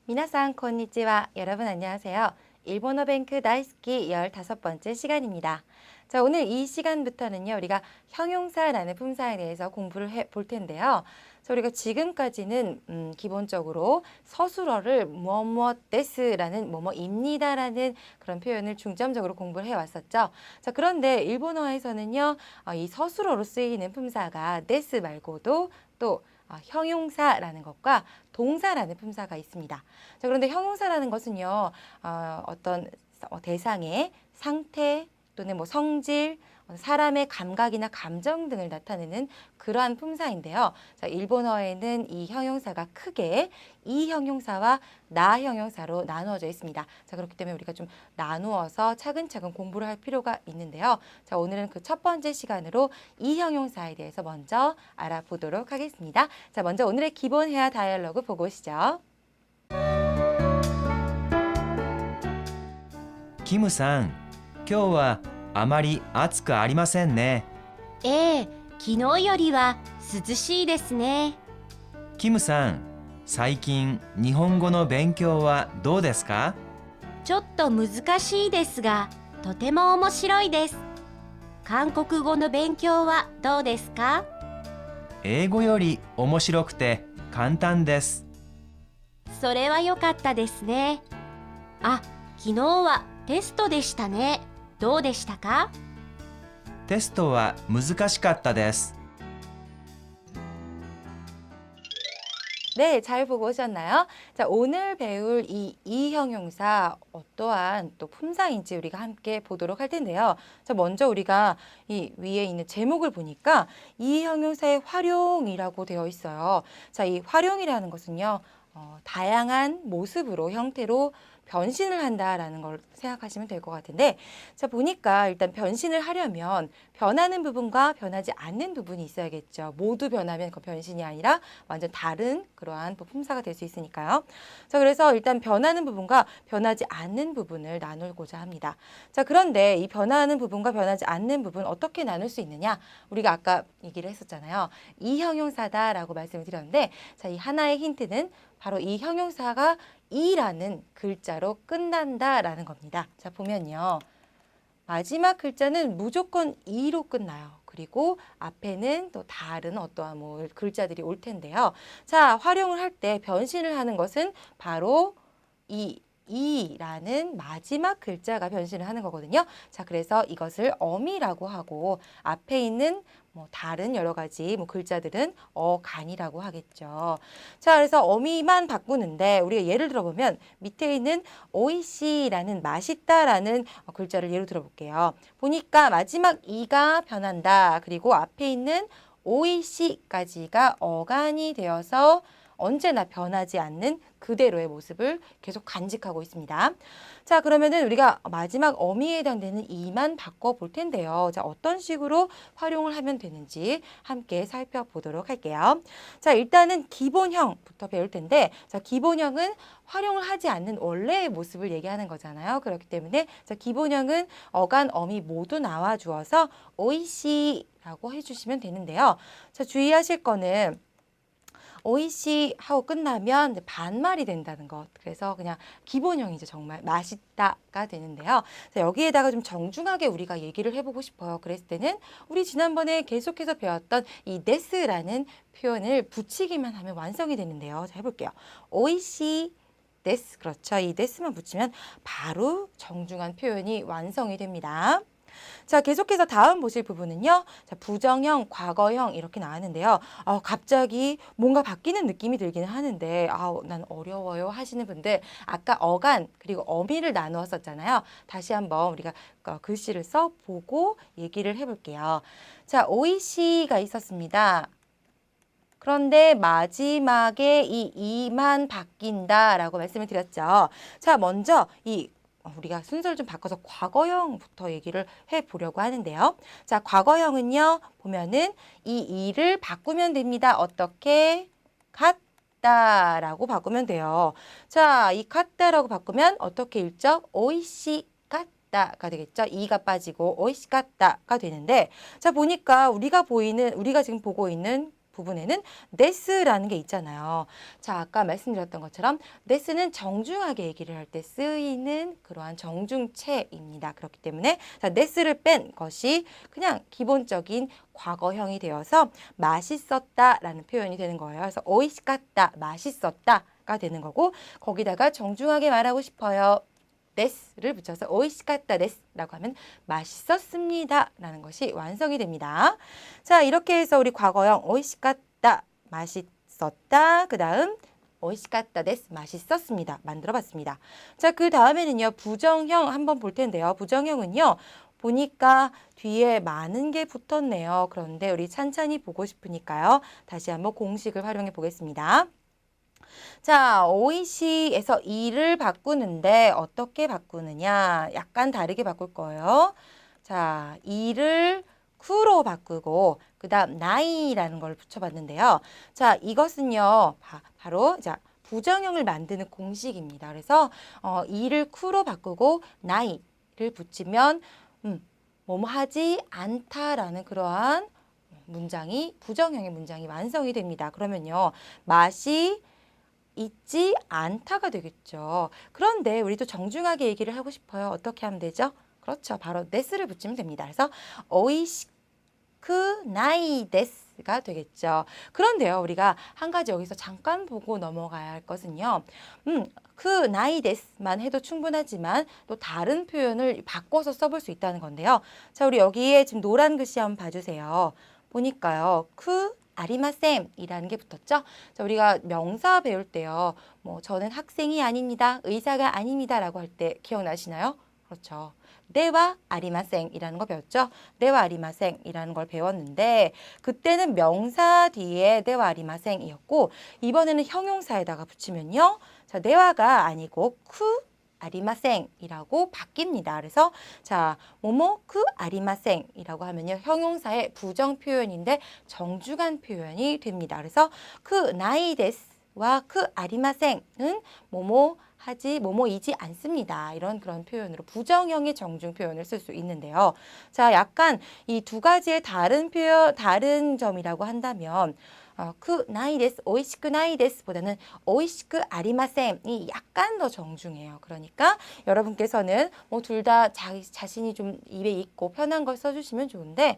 미나상 콘니치와. 여러분 안녕하세요. 일본어 뱅크 다이스키 15번째 시간입니다. 자, 오늘 이 시간부터는요, 우리가 형용사라는 품사에 대해서 공부를 해볼 텐데요. 자, 우리가 지금까지는 기본적으로 서술어를 뭐뭐 데스라는 뭐뭐입니다라는 그런 표현을 중점적으로 공부를 해왔었죠. 자, 그런데 일본어에서는요, 이 서술어로 쓰이는 품사가 데스 말고도 또 형용사라는 것과 동사라는 품사가 있습니다. 자, 그런데 형용사라는 것은요, 어떤 대상의 상태 또는 뭐 성질, 사람의 감각이나 감정 등을 나타내는 그러한 품사인데요. 자, 일본어에는 이 형용사가 크게 이 형용사와 나 형용사로 나누어져 있습니다. 자, 그렇기 때문에 우리가 좀 나누어서 차근차근 공부를 할 필요가 있는데요. 자, 오늘은 그 첫 번째 시간으로 이 형용사에 대해서 먼저 알아보도록 하겠습니다. 자, 먼저 오늘의 기본 회화 다이얼로그 보고 오시죠. キムさん、今日はあまり暑くありませんね。ええ、昨日よりは涼しいですね。キムさん、最近日本語の勉強はどうですか？ちょっと難しいですが、とても面白いです。韓国語の勉強はどうですか？英語より面白くて簡単です。それは良かったですね。あ、昨日はテストでしたね。どうでしたか？テストは難しかったです。 네, 잘 보고 오셨나요? 자, 오늘 배울 이 형용사 어떠한 또 품사인지 우리가 함께 보도록 할 텐데요. 자, 먼저 우리가 이 위에 있는 제목을 보니까 이 형용사의 활용이라고 되어 있어요. 자, 이 활용이라는 것은요, 다양한 모습으로, 형태로 변신을 한다라는 걸 생각하시면 될 것 같은데, 자, 보니까 일단 변신을 하려면 변하는 부분과 변하지 않는 부분이 있어야겠죠. 모두 변하면 그 변신이 아니라 완전 다른 그러한 품사가 될 수 있으니까요. 자, 그래서 일단 변하는 부분과 변하지 않는 부분을 나누고자 합니다. 자, 그런데 이 변하는 부분과 변하지 않는 부분 어떻게 나눌 수 있느냐? 우리가 아까 얘기를 했었잖아요. 이 형용사다라고 말씀을 드렸는데, 자, 이 하나의 힌트는 바로 이 형용사가 이라는 글자로 끝난다라는 겁니다. 자, 보면요. 마지막 글자는 무조건 이로 끝나요. 그리고 앞에는 또 다른 어떠한 뭐 글자들이 올 텐데요. 자, 활용을 할 때 변신을 하는 것은 바로 이라는 마지막 글자가 변신을 하는 거거든요. 자, 그래서 이것을 어미라고 하고 앞에 있는 뭐 다른 여러 가지 뭐 글자들은 어간이라고 하겠죠. 자, 그래서 어미만 바꾸는데 우리가 예를 들어보면 밑에 있는 오이시라는 맛있다라는 글자를 예로 들어볼게요. 보니까 마지막 이가 변한다. 그리고 앞에 있는 오이시까지가 어간이 되어서 언제나 변하지 않는 그대로의 모습을 계속 간직하고 있습니다. 자, 그러면은 우리가 마지막 어미에 해당되는 이만 바꿔볼 텐데요. 자, 어떤 식으로 활용을 하면 되는지 함께 살펴보도록 할게요. 자, 일단은 기본형부터 배울 텐데, 자, 기본형은 활용을 하지 않는 원래의 모습을 얘기하는 거잖아요. 그렇기 때문에 자, 기본형은 어간, 어미 모두 나와 주어서 오이시라고 해주시면 되는데요. 자, 주의하실 거는 오이시 하고 끝나면 반말이 된다는 것. 그래서 그냥 기본형이죠. 정말 맛있다가 되는데요. 자, 여기에다가 좀 정중하게 우리가 얘기를 해보고 싶어요. 그랬을 때는 우리 지난번에 계속해서 배웠던 이 데스라는 표현을 붙이기만 하면 완성이 되는데요. 자, 해볼게요. 오이시 데스. 그렇죠. 이 데스만 붙이면 바로 정중한 표현이 완성이 됩니다. 자, 계속해서 다음 보실 부분은요. 자, 부정형, 과거형 이렇게 나왔는데요. 갑자기 뭔가 바뀌는 느낌이 들기는 하는데 난 어려워요 하시는 분들 아까 어간 그리고 어미를 나누었었잖아요. 다시 한번 우리가 글씨를 써보고 얘기를 해볼게요. 자, 오이시가 있었습니다. 그런데 마지막에 이 이만 바뀐다라고 말씀을 드렸죠. 자, 먼저 우리가 순서를 좀 바꿔서 과거형부터 얘기를 해보려고 하는데요. 자, 과거형은요, 보면은 이 이를 바꾸면 됩니다. 어떻게? 같다라고 바꾸면 돼요. 자, 이 같다라고 바꾸면 어떻게 읽죠? 오이시 같다가 되겠죠. 이가 빠지고 오이시 같다가 되는데, 자, 보니까 우리가 지금 보고 있는 부분에는 데스라는 게 있잖아요. 자, 아까 말씀드렸던 것처럼 데스는 정중하게 얘기를 할 때 쓰이는 그러한 정중체입니다. 그렇기 때문에 자, 데스를 뺀 것이 그냥 기본적인 과거형이 되어서 맛있었다라는 표현이 되는 거예요. 그래서 오이시갔다, 맛있었다가 되는 거고 거기다가 정중하게 말하고 싶어요. 데스를 붙여서 오이시갔다 데스라고 하면 맛있었습니다 라는 것이 완성이 됩니다. 자, 이렇게 해서 우리 과거형 오이시갔다 맛있었다 그 다음 오이시갔다 데스 맛있었습니다 만들어 봤습니다. 자, 그 다음에는요 부정형 한번 볼 텐데요. 부정형은요 보니까 뒤에 많은 게 붙었네요. 그런데 우리 찬찬히 보고 싶으니까요 다시 한번 공식을 활용해 보겠습니다. 자, 오이시에서 이를 바꾸는데 어떻게 바꾸느냐? 약간 다르게 바꿀 거예요. 자, 이를 쿠로 바꾸고 그 다음 나이라는 걸 붙여봤는데요. 자, 이것은요. 바로 자 부정형을 만드는 공식입니다. 그래서 이를 쿠로 바꾸고 나이를 붙이면 뭐뭐 하지 않다라는 그러한 문장이 부정형의 문장이 완성이 됩니다. 그러면요. 맛이 있지 않다가 되겠죠. 그런데 우리도 정중하게 얘기를 하고 싶어요. 어떻게 하면 되죠? 그렇죠. 바로 데스를 붙이면 됩니다. 그래서 오이시쿠 나이 데스가 되겠죠. 그런데요. 우리가 한 가지 여기서 잠깐 보고 넘어가야 할 것은요. 그 나이 데스만 해도 충분하지만 또 다른 표현을 바꿔서 써볼 수 있다는 건데요. 자, 우리 여기에 지금 노란 글씨 한번 봐주세요. 보니까요. 아리마셈이라는 게 붙었죠. 자, 우리가 명사 배울 때요. 뭐 저는 학생이 아닙니다. 의사가 아닙니다라고 할 때 기억나시나요? 그렇죠. 네와 아리마생이라는 거 배웠죠. 네와 아리마생이라는 걸 배웠는데 그때는 명사 뒤에 네와 아리마생이었고 이번에는 형용사에다가 붙이면요. 자, 네와가 아니고 아리마생이라고 바뀝니다. 그래서 자, 뭐뭐 아리마생이라고 하면요. 형용사의 부정 표현인데 정중한 표현이 됩니다. 그래서 나이데스와 아리마생은 뭐뭐 하지 뭐뭐이지 않습니다. 이런 그런 표현으로 부정형의 정중 표현을 쓸 수 있는데요. 자, 약간 이 두 가지의 다른 표현, 다른 점이라고 한다면 나이데스, 오이시쿠 나이데스보다는 오이시쿠 아리마센이 약간 더 정중해요. 그러니까 여러분께서는 뭐 둘 다 자신이 좀 입에 있고 편한 걸 써주시면 좋은데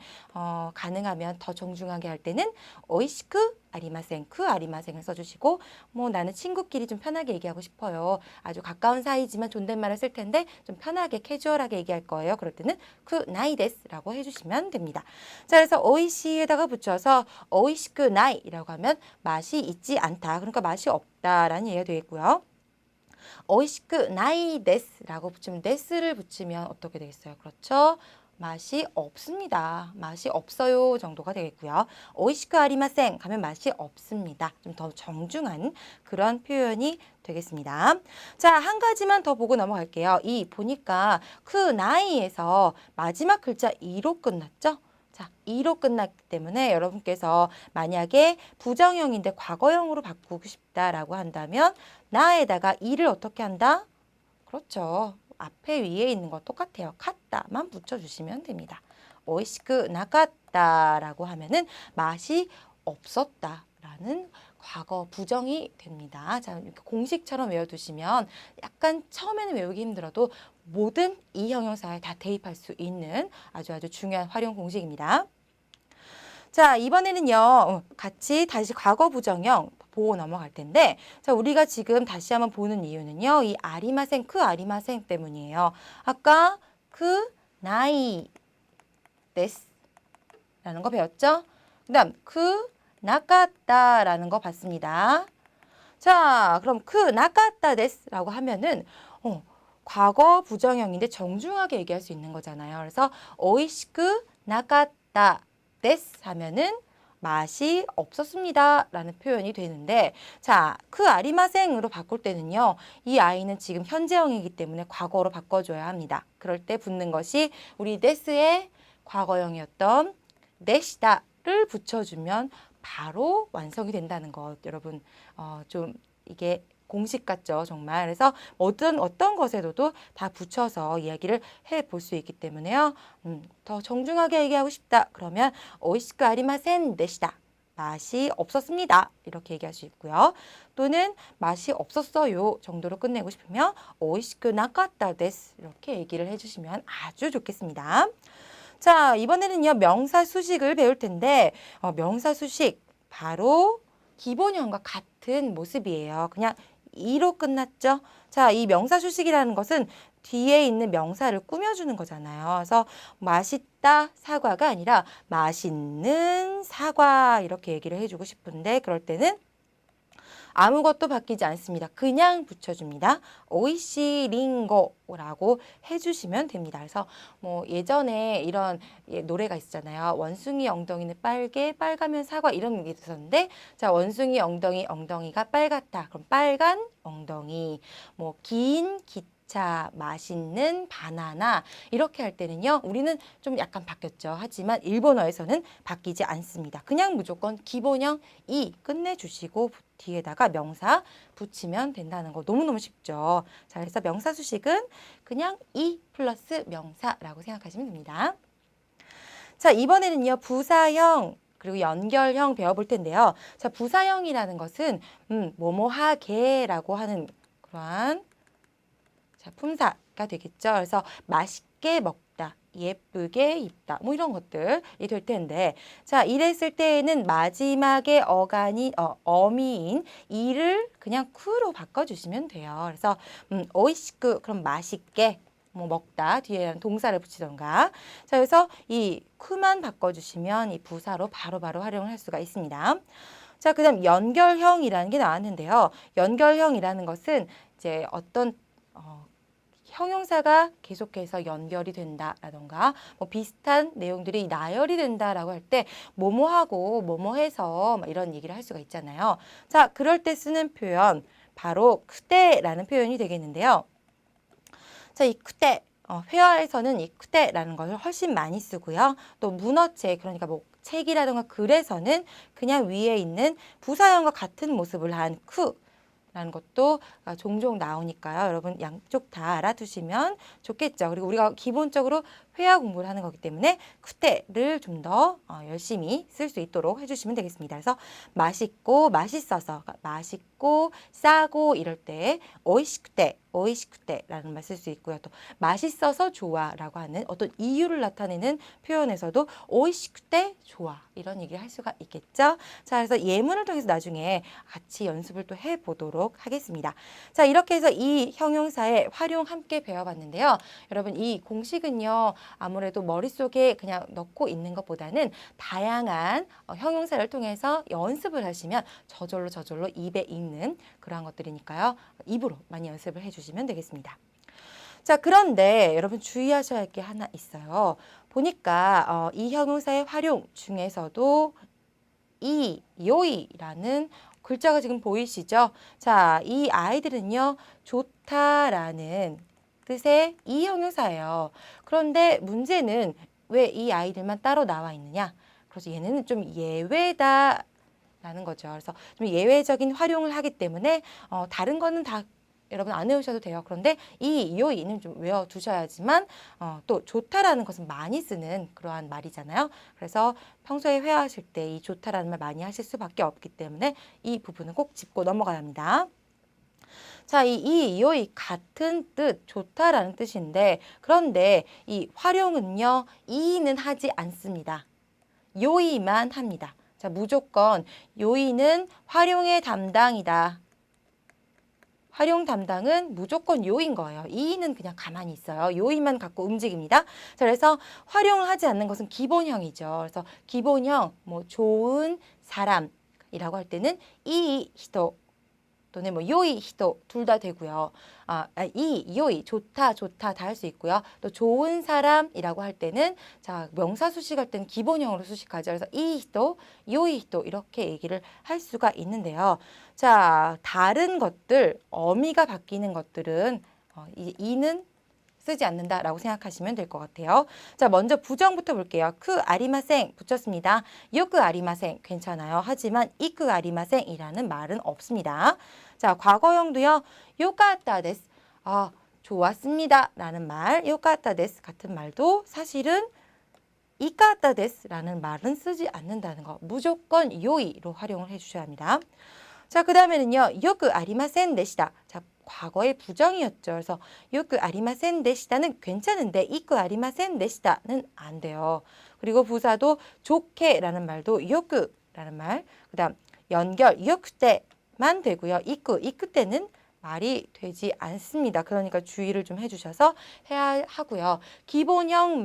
가능하면 더 정중하게 할 때는 오이시쿠 아리마생, 아리마생을 써주시고 뭐 나는 친구끼리 좀 편하게 얘기하고 싶어요. 아주 가까운 사이지만 존댓말을 쓸 텐데 좀 편하게 캐주얼하게 얘기할 거예요. 그럴 때는 나이데스라고 해주시면 됩니다. 자, 그래서 오이시에다가 붙여서 오이시쿠 나이라고 하면 맛이 있지 않다. 그러니까 맛이 없다라는 얘기가 되겠고요. 오이시쿠 나이데스라고 붙이면 데스를 붙이면 어떻게 되겠어요? 그렇죠? 맛이 없습니다. 맛이 없어요 정도가 되겠고요. 오이시쿠 아리마생 가면 맛이 없습니다. 좀 더 정중한 그런 표현이 되겠습니다. 자, 한 가지만 더 보고 넘어갈게요. 이 보니까 나이에서 마지막 글자 이로 끝났죠? 자, 이로 끝났기 때문에 여러분께서 만약에 부정형인데 과거형으로 바꾸고 싶다라고 한다면 나에다가 이를 어떻게 한다? 그렇죠. 앞에 위에 있는 거 똑같아요. 카타만 붙여주시면 됩니다. 오이시쿠 나카타라고 하면은 맛이 없었다라는 과거 부정이 됩니다. 자, 이렇게 공식처럼 외워두시면 약간 처음에는 외우기 힘들어도 모든 이 형용사에 다 대입할 수 있는 아주 중요한 활용 공식입니다. 자, 이번에는요. 같이 다시 과거 부정형 보고 넘어갈 텐데 자, 우리가 지금 다시 한번 보는 이유는요. 이 아리마생, 아리마생 때문이에요. 아까 나이 데스라는 거 배웠죠? 그 다음 나카타라는 거 봤습니다. 자, 그럼 나카타 데스라고 하면은 과거 부정형인데 정중하게 얘기할 수 있는 거잖아요. 그래서 오이시쿠 나카타 데스 하면은 맛이 없었습니다 라는 표현이 되는데 자, 아리마생으로 바꿀 때는요. 이 아이는 지금 현재형이기 때문에 과거로 바꿔줘야 합니다. 그럴 때 붙는 것이 우리 데스의 과거형이었던 데시다를 붙여주면 바로 완성이 된다는 것. 여러분 좀 이게 공식 같죠, 정말. 그래서 어떤 것에도 다 붙여서 이야기를 해볼 수 있기 때문에요. 더 정중하게 얘기하고 싶다. 그러면 오이시쿠 아리마센 데시다. 맛이 없었습니다. 이렇게 얘기할 수 있고요. 또는 맛이 없었어요 정도로 끝내고 싶으면 오이시쿠 나카타 데스 이렇게 얘기를 해주시면 아주 좋겠습니다. 자, 이번에는요 명사 수식을 배울 텐데 명사 수식 바로 기본형과 같은 모습이에요. 그냥 이로 끝났죠. 자, 이 명사 수식이라는 것은 뒤에 있는 명사를 꾸며주는 거잖아요. 그래서 맛있다 사과가 아니라 맛있는 사과 이렇게 얘기를 해주고 싶은데 그럴 때는 아무것도 바뀌지 않습니다. 그냥 붙여줍니다. 오이시 링고라고 해주시면 됩니다. 그래서 뭐 예전에 이런 노래가 있잖아요. 원숭이 엉덩이는 빨가면 사과 이런 게 있었는데 자 원숭이 엉덩이가 빨갛다. 그럼 빨간 엉덩이 뭐 긴 기차 맛있는 바나나 이렇게 할 때는요. 우리는 좀 약간 바뀌었죠. 하지만 일본어에서는 바뀌지 않습니다. 그냥 무조건 기본형 이 끝내주시고 뒤에다가 명사 붙이면 된다는 거 너무너무 쉽죠. 자, 그래서 명사 수식은 그냥 이 플러스 명사라고 생각하시면 됩니다. 자, 이번에는요. 부사형 그리고 연결형 배워볼 텐데요. 자, 부사형이라는 것은 뭐뭐하게라고 하는 그러한 자, 품사가 되겠죠. 그래서 맛있게 먹다, 예쁘게 입다, 뭐 이런 것들이 될 텐데, 자, 이랬을 때에는 마지막에 어미인 이를 그냥 쿠로 바꿔주시면 돼요. 그래서 오이시쿠 그럼 맛있게 뭐 먹다 뒤에 동사를 붙이던가. 자, 그래서 이 쿠만 바꿔주시면 이 부사로 바로바로 활용을 할 수가 있습니다. 자, 그다음 연결형이라는 게 나왔는데요. 연결형이라는 것은 이제 어떤 형용사가 계속해서 연결이 된다라던가 뭐 비슷한 내용들이 나열이 된다라고 할 때 뭐뭐하고 뭐뭐해서 이런 얘기를 할 수가 있잖아요. 자, 그럴 때 쓰는 표현 바로 그때라는 표현이 되겠는데요. 자, 이 그때 회화에서는 이 그때라는 것을 훨씬 많이 쓰고요. 또 문어책 그러니까 뭐 책이라든가 글에서는 그냥 위에 있는 부사형과 같은 모습을 한 크 라는 것도 종종 나오니까요. 여러분 양쪽 다 알아두시면 좋겠죠. 그리고 우리가 기본적으로 회화 공부를 하는 거기 때문에 그때를 좀 더 열심히 쓸 수 있도록 해주시면 되겠습니다. 그래서 맛있고 맛있어서 맛있고 싸고 이럴 때 오이시쿠테라는 말 쓸 수 있고요. 또 맛있어서 좋아라고 하는 어떤 이유를 나타내는 표현에서도 오이시쿠테 좋아 이런 얘기를 할 수가 있겠죠. 자, 그래서 예문을 통해서 나중에 같이 연습을 또 해보도록 하겠습니다. 자, 이렇게 해서 이 형용사의 활용 함께 배워봤는데요. 여러분 이 공식은요. 아무래도 머릿속에 그냥 넣고 있는 것보다는 다양한 형용사를 통해서 연습을 하시면 저절로 입에 있는 그러한 것들이니까요. 입으로 많이 연습을 해주시면 되겠습니다. 자, 그런데 여러분 주의하셔야 할 게 하나 있어요. 보니까 이 형용사의 활용 중에서도 이, 요이라는 글자가 지금 보이시죠? 자, 이 아이들은요. 좋다라는 뜻의 이 형용사예요. 그런데 문제는 왜 이 아이들만 따로 나와 있느냐? 그래서 얘는 좀 예외다 라는 거죠. 그래서 좀 예외적인 활용을 하기 때문에 다른 거는 다 여러분 안 외우셔도 돼요. 그런데 이 요이는 좀 외워두셔야지만 또 좋다라는 것은 많이 쓰는 그러한 말이잖아요. 그래서 평소에 회화하실 때 이 좋다라는 말 많이 하실 수밖에 없기 때문에 이 부분은 꼭 짚고 넘어가야 합니다. 자, 이 요이 같은 뜻, 좋다라는 뜻인데 그런데 이 활용은요. 이는 하지 않습니다. 요이만 합니다. 자, 무조건 요이는 활용의 담당이다. 활용 담당은 무조건 요인 거예요. 이는 그냥 가만히 있어요. 요인만 갖고 움직입니다. 자, 그래서 활용을 하지 않는 것은 기본형이죠. 그래서 기본형, 뭐 좋은 사람이라고 할 때는 이 히토 또는 뭐 요이 히토 둘 다 되고요. 이 요이 좋다 다 할 수 있고요. 또 좋은 사람이라고 할 때는 자 명사 수식할 때는 기본형으로 수식하죠. 그래서 이 히토, 요이 히토 이렇게 얘기를 할 수가 있는데요. 자 다른 것들 어미가 바뀌는 것들은 이는 쓰지 않는다라고 생각하시면 될 것 같아요. 자, 먼저 부정부터 볼게요. 크 아리마생 붙였습니다. 요크 아리마생 괜찮아요. 하지만 이크 아리마생이라는 말은 없습니다. 자, 과거형도요. 요카타 데스. 좋았습니다. 라는 말, 요카타 데스 같은 말도 사실은 이까다 데스라는 말은 쓰지 않는다는 거. 무조건 요이로 활용을 해주셔야 합니다. 자, 그 다음에는요. 요크 아리마센 데시다. 자, 과거의 부정이었죠. 그래서 요크 아리마센 데시다는 괜찮은데 이쿠 아리마센 데시다는 안 돼요. 그리고 부사도 좋게라는 말도 요크라는 말. 그 다음 연결 요크 때만 되고요. 이쿠 때는 말이 되지 않습니다. 그러니까 주의를 좀 해주셔서 해야 하고요. 기본형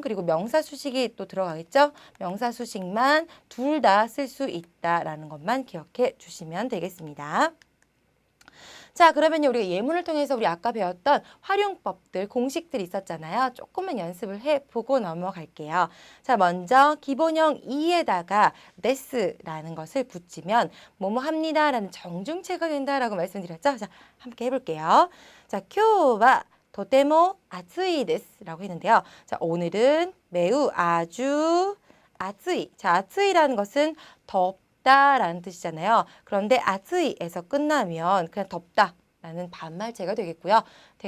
그리고 명사 수식이 또 들어가겠죠. 명사 수식만 둘 다 쓸 수 있다라는 것만 기억해 주시면 되겠습니다. 자, 그러면요, 우리가 예문을 통해서 우리 아까 배웠던 활용법들, 공식들이 있었잖아요. 조금만 연습을 해보고 넘어갈게요. 자, 먼저 기본형 이에다가 데스라는 것을 붙이면 뭐뭐 합니다라는 정중체가 된다라고 말씀드렸죠. 자, 함께 해볼게요. 자, 쿄와 도테모 아츠이 데스라고 했는데요. 자, 오늘은 매우 아주 아츠이. 자, 아츠이라는 것은 덥다라는 뜻이잖아요. 그런데 아츠이에서 끝나면 그냥 덥다라는 반말체가 되겠고요.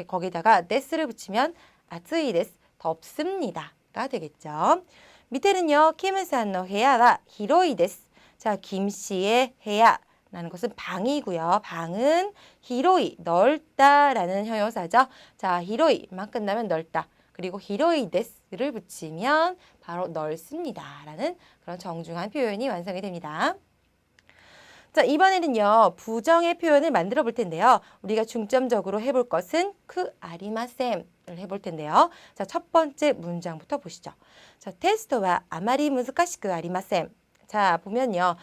거기다가 데스를 붙이면 아츠이 데스, 덥습니다가 되겠죠. 밑에는요, 김은산의 헤야와 히로이 데스. 자, 김 씨의 헤야. 라는 것은 방이고요. 방은 히로이, 넓다라는 형용사죠. 자, 히로이만 끝나면 넓다. 그리고 히로이 데스를 붙이면 바로 넓습니다. 라는 그런 정중한 표현이 완성이 됩니다. 자, 이번에는요, 부정의 표현을 만들어 볼 텐데요. 우리가 중점적으로 해볼 것은 그 아리마셈을 해볼 텐데요. 자, 첫 번째 문장부터 보시죠. 자, 테스트와 아마리 무즈카시쿠 아리마셈. 자, 보면요.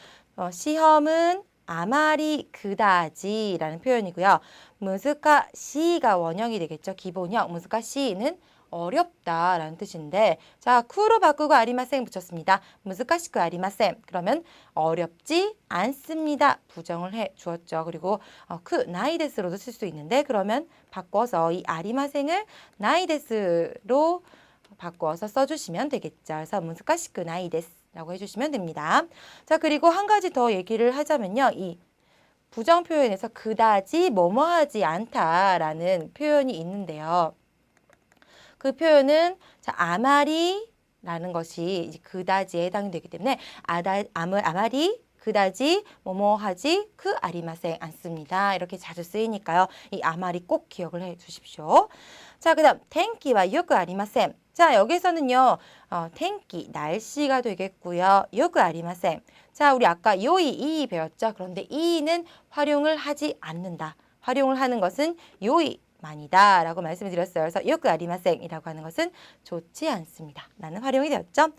시험은 아마리 그다지라는 표현이고요. 무스카 시가 원형이 되겠죠. 기본형. 무스카 시는 어렵다라는 뜻인데, 자, 쿠로 바꾸고 아리마센 붙였습니다. 무스카시쿠 아리마센. 그러면 어렵지 않습니다. 부정을 해 주었죠. 그리고 그 나이데스로도 쓸 수 있는데, 그러면 바꿔서 이 아리마센을 나이데스로 바꿔서 써주시면 되겠죠. 그래서 무스카시쿠 나이데스. 라고 해주시면 됩니다. 자, 그리고 한 가지 더 얘기를 하자면요. 이 부정 표현에서 그다지 뭐뭐하지 않다라는 표현이 있는데요. 그 표현은 자, 아마리라는 것이 이제 그다지에 해당이 되기 때문에 아마리 그다지 뭐뭐하지 그 아리마생 않습니다. 이렇게 자주 쓰이니까요. 이 아마리 꼭 기억을 해 주십시오. 자, 그 다음 텐키와 요크 아리마셈. 자, 여기서는요. 텐키, 날씨가 되겠고요. 요크 아리마셈. 자, 우리 아까 요이, 이 배웠죠? 그런데 이는 활용을 하지 않는다. 활용을 하는 것은 요이만이다 라고 말씀을 드렸어요. 그래서 요크 아리마셈이라고 하는 것은 좋지 않습니다. 라는 활용이 되었죠.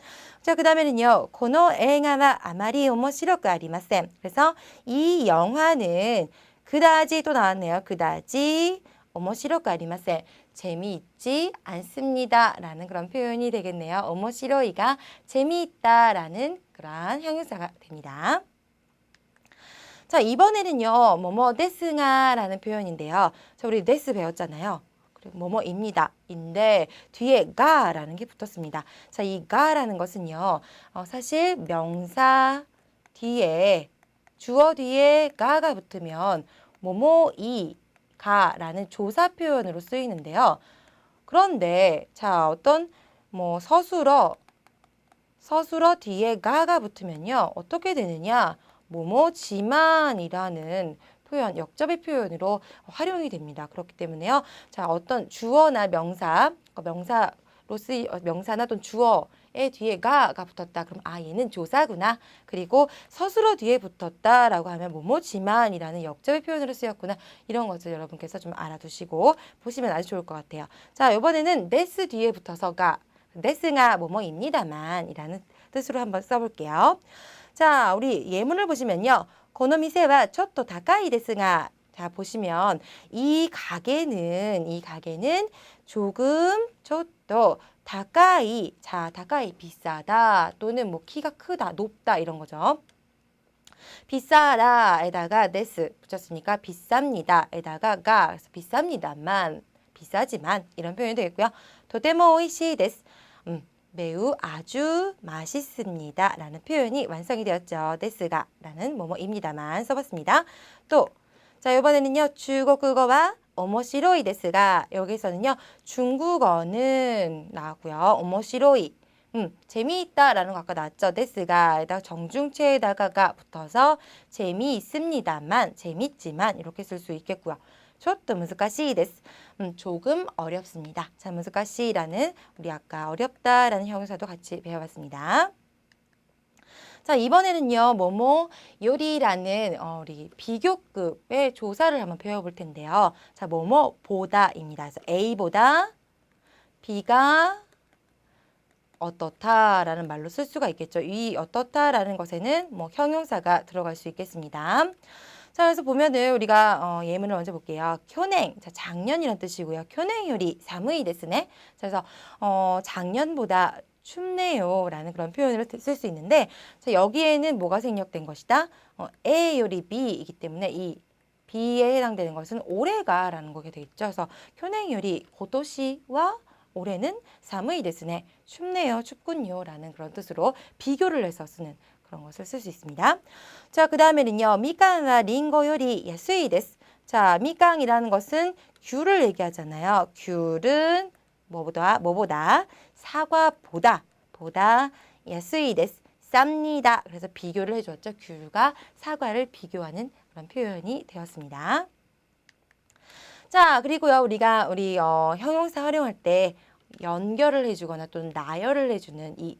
자, 그 다음에는요. 고노 에가와 아마리 오모시로크 아리마셈. 그래서 이 영화는 그다지 또 나왔네요. 그다지 오모시로크 아리마셈. 재미있지 않습니다. 라는 그런 표현이 되겠네요. 오모시로이가 재미있다라는 그런 형용사가 됩니다. 자, 이번에는요. 뭐뭐 데스가라는 표현인데요. 자, 우리 데스 배웠잖아요. 그리고 뭐뭐입니다. 인데 뒤에 가라는 게 붙었습니다. 자, 이 가라는 것은요. 사실 명사 뒤에 주어 뒤에 가가 붙으면 뭐뭐이 가라는 조사 표현으로 쓰이는데요. 그런데 자, 어떤 뭐 서술어 뒤에 가가 붙으면요. 어떻게 되느냐? 뭐뭐지만이라는 표현, 역접의 표현으로 활용이 됩니다. 그렇기 때문에요. 자, 어떤 주어나 명사나 또는 주어의 뒤에 가가 붙었다. 그럼 얘는 조사구나. 그리고 서술어 뒤에 붙었다라고 하면 뭐뭐지만이라는 역접의 표현으로 쓰였구나. 이런 것을 여러분께서 좀 알아두시고 보시면 아주 좋을 것 같아요. 자, 이번에는 데스 뒤에 붙어서 데스가 뭐뭐입니다만이라는 뜻으로 한번 써볼게요. 자, 우리 예문을 보시면요. 고노미세와 초토 다카이 데스가 자, 보시면 이 가게는 조금 초토 다카이 자, 다카이 비싸다 또는 뭐 키가 크다, 높다 이런 거죠. 비싸다에다가 데스 붙였으니까 비쌉니다에다가 가 그래서 비쌉니다만 비싸지만 이런 표현이 되겠고요. 도테모 오이시 데스 매우 아주 맛있습니다. 라는 표현이 완성이 되었죠. 데스가 라는 뭐뭐입니다만 써봤습니다. 또 자, 이번에는요. 중국어와 오모시로이 데스가 여기서는요. 중국어는 나왔고요. 오모시로이 재미있다라는 거 아까 나왔죠. 데스가 에다 정중체에다가가 붙어서 재미있습니다만, 재밌지만 이렇게 쓸 수 있겠고요. 조금 難しいです. 조금 어렵습니다. 자, 難しい라는 우리 아까 어렵다라는 형용사도 같이 배워봤습니다. 자, 이번에는요, 뭐뭐 요리라는 우리 비교급의 조사를 한번 배워볼 텐데요. 자, 뭐뭐보다입니다. 그래서 A보다 B가 어떻다라는 말로 쓸 수가 있겠죠. 이 어떻다라는 것에는 뭐 형용사가 들어갈 수 있겠습니다. 자, 그래서 보면은 우리가 예문을 먼저 볼게요. 교냉, 자, 작년이란 뜻이고요. 교냉 요리 사무이 데스네. 그래서 작년보다 춥네요라는 그런 표현을 쓸 수 있는데, 자, 여기에는 뭐가 생략된 것이다? A 요리 B이기 때문에 이 B에 해당되는 것은 올해가라는 거게 되겠죠. 그래서 교냉 요리 고도시와 올해는 사무이 데스네. 춥네요, 춥군요라는 그런 뜻으로 비교를 해서 쓰는 그런 것을 쓸 수 있습니다. 자, 그 다음에는요. 미칸과 링고 요리 야스이 데스. 자, 미칸이라는 것은 귤을 얘기하잖아요. 귤은 뭐보다 사과보다 야스이 데스. 쌉니다. 그래서 비교를 해주었죠. 귤과 사과를 비교하는 그런 표현이 되었습니다. 자, 그리고요. 우리가 형용사 활용할 때 연결을 해주거나 또는 나열을 해주는 이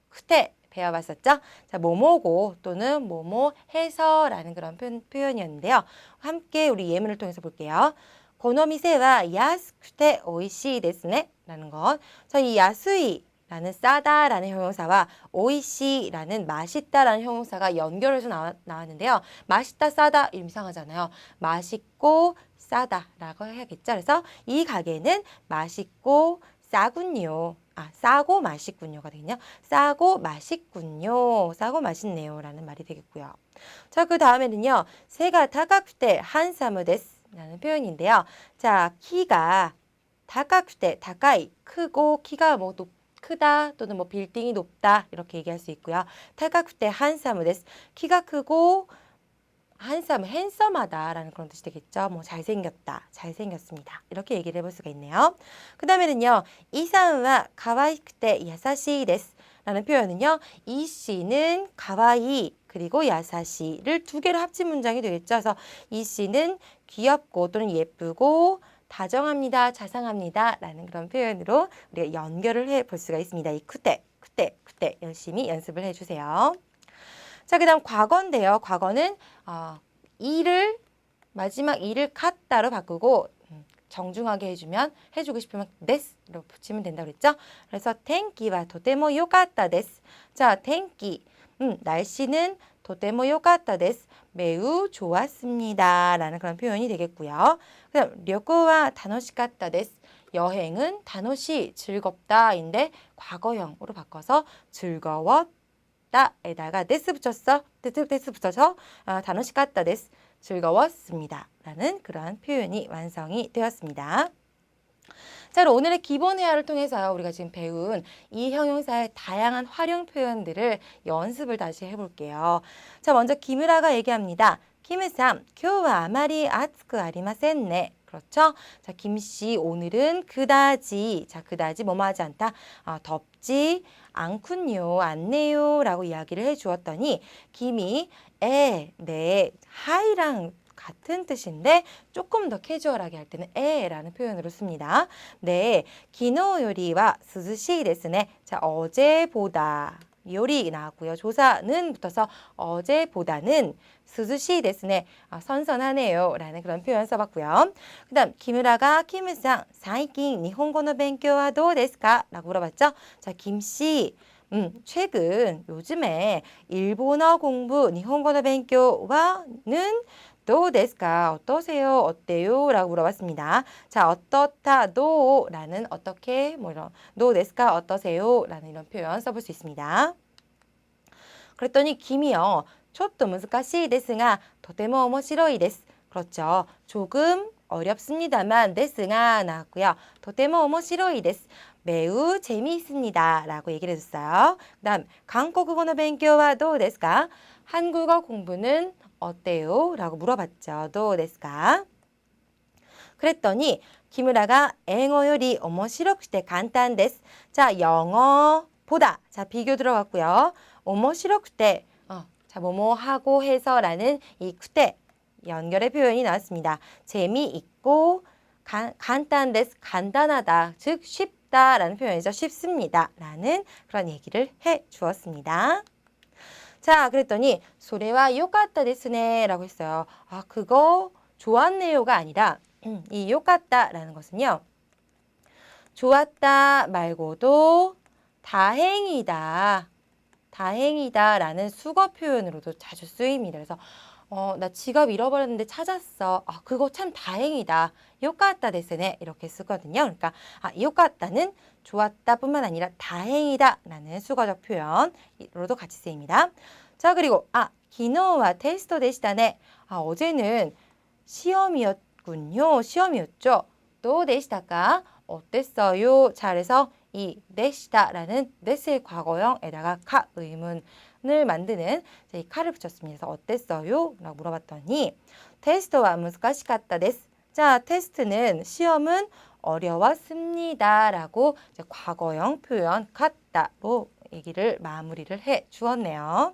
그때 배워봤었죠? 자, 뭐뭐고 또는 뭐뭐 해서라는 그런 표현이었는데요. 함께 우리 예문을 통해서 볼게요. この店は安くて美味しいですね라는 것. 자, 이 야스이라는 싸다라는 형용사와 오이시라는 맛있다라는 형용사가 연결해서 나왔는데요. 맛있다, 싸다 이름 이상하잖아요. 맛있고 싸다라고 해야겠죠. 그래서 이 가게는 맛있고 싸군요. 싸고 맛있군요가 되겠네요. 싸고 맛있군요. 싸고 맛있네요. 라는 말이 되겠고요. 자, 그 다음에는요. 새가 다카쿠테 한사무 데스 라는 표현인데요. 자, 키가 다카쿠테, 다카이, 크고 키가 뭐 크다 또는 뭐 빌딩이 높다 이렇게 얘기할 수 있고요. 다카쿠테 한사무 데스. 키가 크고 한섬, 핸섬하다라는 그런 뜻이 되겠죠. 뭐 잘생겼다, 잘생겼습니다. 이렇게 얘기를 해볼 수가 있네요. 그 다음에는요. 이상은 가와이쿠테 야사시 데스 라는 표현은요. 이 씨는 가와이 그리고 야사시를 두 개로 합친 문장이 되겠죠. 그래서 이 씨는 귀엽고 또는 예쁘고 다정합니다, 자상합니다 라는 그런 표현으로 우리가 연결을 해볼 수가 있습니다. 이 쿠테 열심히 연습을 해주세요. 자, 그 다음 과거인데요. 과거는 마지막 이를 카타로 바꾸고 정중하게 해주고 싶으면 데스로 붙이면 된다고 그랬죠. 그래서 텐키와 도테모 요카타 데스. 자, 텐키, 날씨는 도테모 요카타 데스. 매우 좋았습니다 라는 그런 표현이 되겠고요. 그 다음 료코와 다노시카타 데스. 여행은 다노시, 즐겁다인데 과거형으로 바꿔서 즐거웠다에다가 데스 붙여서 다노시카타 데스. 즐거웠습니다 라는 그러한 표현이 완성이 되었습니다. 자, 그럼 오늘의 기본 회화를 통해서 우리가 지금 배운 이 형용사의 다양한 활용 표현들을 연습을 다시 해볼게요. 자, 먼저 김우라가 얘기합니다. 김우삼, 今日はあまり暑くありませんね. 그렇죠? 자, 김씨, 오늘은 그다지, 자, 그다지 뭐뭐 하지 않다. 덥지 않군요, 않네요 라고 이야기를 해주었더니 김이 네, 하이랑 같은 뜻인데 조금 더 캐주얼하게 할 때는 라는 표현으로 씁니다. 네, 기노 요리와 스즈시 데스네. 자, 어제보다 요리 나왔고요. 조사는 붙어서 어제보다는 스즈시 데스네. 선선하네요 라는 그런 표현 써봤고요. 그 다음 김우라가 김우상 사이킨 니혼고노 벤교와 도 데스까? 라고 물어봤죠. 자, 김씨 최근 요즘에 일본어 공부 니혼고노 벤교와는 도 데스까? 어떠세요? 어때요? 라고 물어봤습니다. 자, 어떻다 도라는 어떻게 뭐 이런 도 데스까? 어떠세요? 라는 이런 표현 써볼 수 있습니다. 그랬더니 김이요. ちょっと難しいですがとても面白いです. 그렇죠. 조금 어렵습니다만 데스가 나왔고요. とても面白いです. 매우 재미있습니다 라고 얘기를 해줬어요. 그 다음 한국어의 공부는 どうですか? 한국어 공부는 어때요? 라고 물어봤죠. どうですか? 그랬더니 기무라가 영어 요리 오모시로쿠테 간단 데스. 자, 영어보다. 자, 비교 들어갔고요. 오모시로쿠테. 자, 뭐뭐하고 해서라는 이 쿠테 연결의 표현이 나왔습니다. 재미있고 간단 데스. 간단하다. 즉 쉽다라는 표현이죠. 쉽습니다. 라는 그런 얘기를 해 주었습니다. 자, 그랬더니 소레와 요카타 데스네 라고 했어요. 그거 좋았네요가 아니라 이 요카타라는 것은요. 좋았다 말고도 다행이다. 다행이다라는 수거 표현으로도 자주 쓰입니다. 그래서 나 지갑 잃어버렸는데 찾았어. 그거 참 다행이다. 요카타 데스네 이렇게 쓰거든요. 그러니까 요카타는 좋았다뿐만 아니라 다행이다라는 수거적 표현으로도 같이 쓰입니다. 자, 그리고 기노와 테스트 데시다네. 어제는 시험이었군요. 시험이었죠. 또 데시다가 어땠어요? 자, 그래서 이 데시다라는 데스의 과거형에다가 카 의문을 만드는 이 카를 붙였습니다. 그래서 어땠어요? 라고 물어봤더니 테스트와 무스카시카타 데스. 자, 테스트는 시험은 어려웠습니다. 라고 이제 과거형 표현 카타로 얘기를 마무리를 해 주었네요.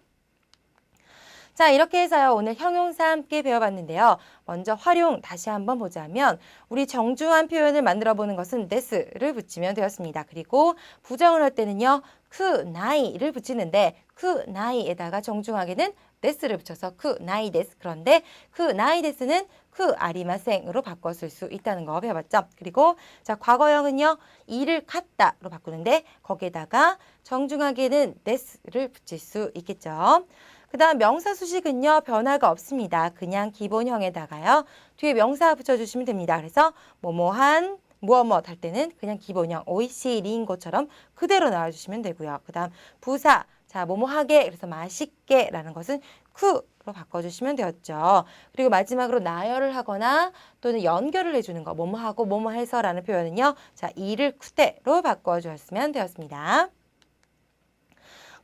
자, 이렇게 해서요. 오늘 형용사 함께 배워봤는데요. 먼저 활용 다시 한번 보자면 우리 정중한 표현을 만들어 보는 것은 데스를 붙이면 되었습니다. 그리고 부정을 할 때는요. 그 나이를 붙이는데 그 나이에다가 정중하게는 데스를 붙여서 그 나이 데스. 그런데 그 나이 데스는 그 아리마생으로 바꿔 쓸 수 있다는 거 배워봤죠. 그리고 자, 과거형은요. 일을 갔다로 바꾸는데 거기에다가 정중하게는 데스를 붙일 수 있겠죠. 그 다음 명사 수식은요. 변화가 없습니다. 그냥 기본형에다가요. 뒤에 명사 붙여주시면 됩니다. 그래서 뭐뭐한 무엇무엇 할 때는 그냥 기본형 오이시리인고처럼 그대로 나와주시면 되고요. 그 다음 부사 자 뭐뭐하게 그래서 맛있게 라는 것은 쿠로 바꿔주시면 되었죠. 그리고 마지막으로 나열을 하거나 또는 연결을 해주는 거 뭐뭐하고 뭐뭐해서 라는 표현은요. 자 이를 쿠테로 바꿔주었으면 되었습니다.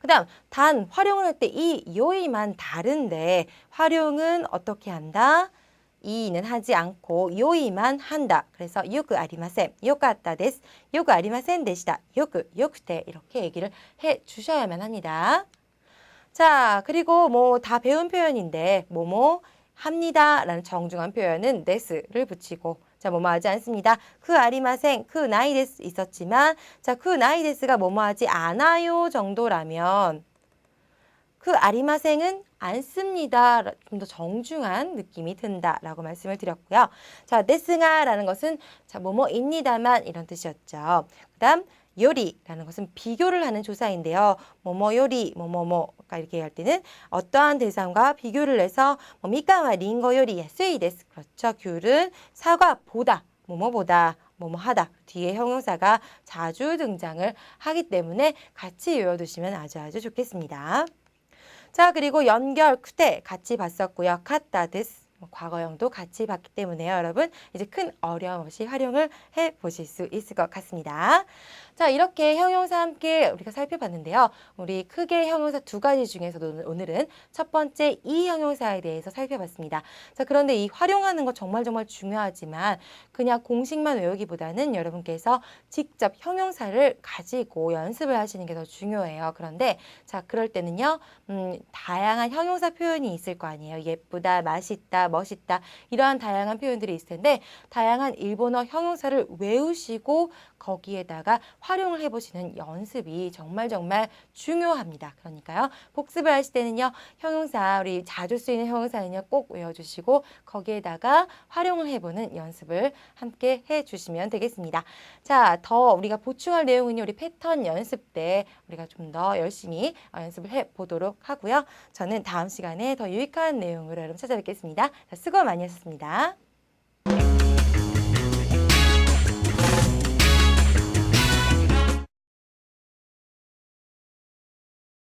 그 다음 단 활용을 할 때 이 요이만 다른데 활용은 어떻게 한다? 이는 하지 않고 요이만 한다. 그래서 요크 아리마센, 요카타 데스, 요크 아리마센 데시다, 요크, 요크테 이렇게 얘기를 해 주셔야만 합니다. 자, 그리고 뭐 다 배운 표현인데 뭐뭐 합니다 라는 정중한 표현은 데스를 붙이고 자, 뭐뭐 하지 않습니다. 그 아리마생, 그 나이 데스 있었지만 자, 그 나이 데스가 뭐뭐 하지 않아요 정도라면 그 아리마생은 안 씁니다. 좀 더 정중한 느낌이 든다라고 말씀을 드렸고요. 자, 데스가라는 것은 자, 뭐뭐입니다만 이런 뜻이었죠. 그다음 요리라는 것은 비교를 하는 조사인데요. 뭐뭐 요리, 뭐뭐뭐가 이렇게 할 때는 어떠한 대상과 비교를 해서 뭐 미카와 링고 요리 야스이 데스. 그렇죠. 귤은 사과보다, 뭐뭐보다, 뭐뭐하다. 뒤에 형용사가 자주 등장을 하기 때문에 같이 외워두시면 아주 좋겠습니다. 자, 그리고 연결, 쿠테 같이 봤었고요. 카타 데스. 과거형도 같이 봤기 때문에요. 여러분 이제 큰 어려움 없이 활용을 해보실 수 있을 것 같습니다. 자, 이렇게 형용사 함께 우리가 살펴봤는데요. 우리 크게 형용사 두 가지 중에서도 오늘은 첫 번째 이 형용사에 대해서 살펴봤습니다. 자, 그런데 이 활용하는 거 정말 중요하지만 그냥 공식만 외우기보다는 여러분께서 직접 형용사를 가지고 연습을 하시는 게 더 중요해요. 그런데 자, 그럴 때는요. 다양한 형용사 표현이 있을 거 아니에요. 예쁘다, 맛있다, 멋있다 이러한 다양한 표현들이 있을 텐데 다양한 일본어 형용사를 외우시고 거기에다가 활용을 해보시는 연습이 정말 중요합니다. 그러니까요. 복습을 하실 때는요. 형용사 우리 자주 쓰이는 형용사는요. 꼭 외워주시고 거기에다가 활용을 해보는 연습을 함께 해주시면 되겠습니다. 자, 더 우리가 보충할 내용은요. 우리 패턴 연습 때 우리가 좀 더 열심히 연습을 해보도록 하고요. 저는 다음 시간에 더 유익한 내용으로 여러분 찾아뵙겠습니다. 자, 수고 많이 하셨습니다.